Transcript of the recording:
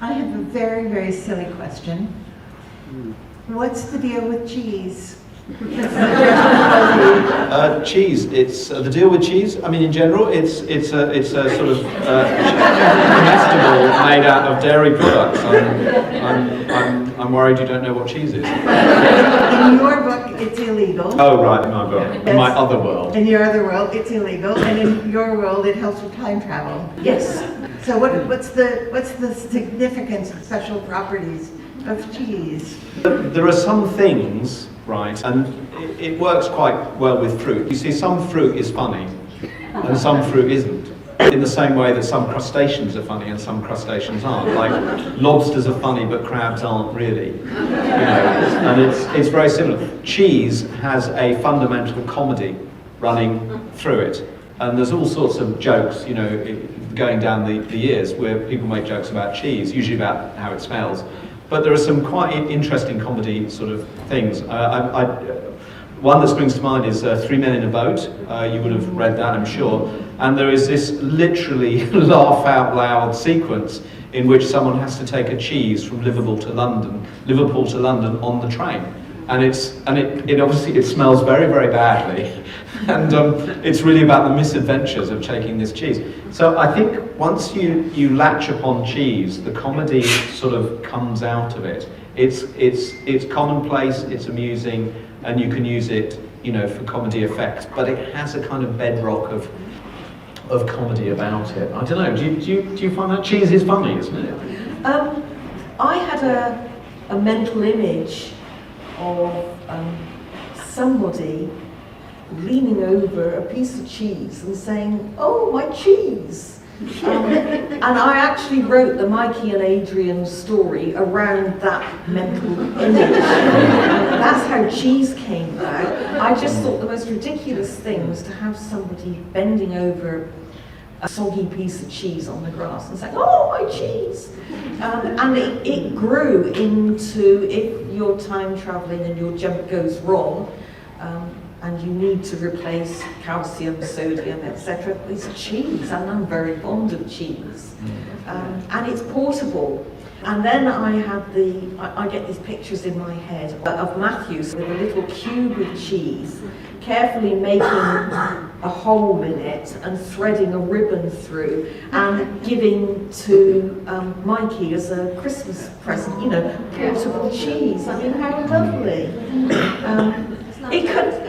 I have a very, very silly question. What's the deal with cheese? Cheese. It's the deal with cheese. I mean, in general, it's a sort of comestible made out of dairy products. I'm worried you don't know what cheese is. In your book, it's illegal. Oh right, in my book, in my other world. In your other world, it's illegal, and in your world, it helps with time travel. Yes. So what's the significance of special properties of cheese? There are some things, right, and it works quite well with fruit. You see, some fruit is funny, and some fruit isn't. In the same way that some crustaceans are funny and some crustaceans aren't. Like lobsters are funny, but crabs aren't really. You know, and it's very similar. Cheese has a fundamental comedy running through it, and there's all sorts of jokes, you know, going down the years where people make jokes about cheese, usually about how it smells. But there are some quite interesting comedy sort of things. One that springs to mind is Three Men in a Boat. You would have read that, I'm sure. And there is this literally laugh out loud sequence in which someone has to take a cheese from Liverpool to London on the train. And it obviously smells very, very badly. And it's really about the misadventures of taking this cheese. So I think once you latch upon cheese, the comedy sort of comes out of it. It's commonplace, it's amusing, and you can use it, you know, for comedy effects. But it has a kind of bedrock of comedy about it. I don't know. Do you find that cheese is funny, isn't it? I had a mental image of somebody leaning over a piece of cheese and saying, "Oh, my cheese!" And I actually wrote the Mikey and Adrian story around that mental image. That's how cheese came about. I just thought the most ridiculous thing was to have somebody bending over a soggy piece of cheese on the grass and saying, "Oh, my cheese!" And it grew into, if you're time traveling and your jump goes wrong, and you need to replace calcium, sodium, etc. It's cheese, and I'm very fond of cheese. And it's portable. And then I get these pictures in my head of Matthews with a little cube of cheese, carefully making a hole in it and threading a ribbon through and giving to Mikey as a Christmas present, you know, portable cheese. I mean, how lovely. It could.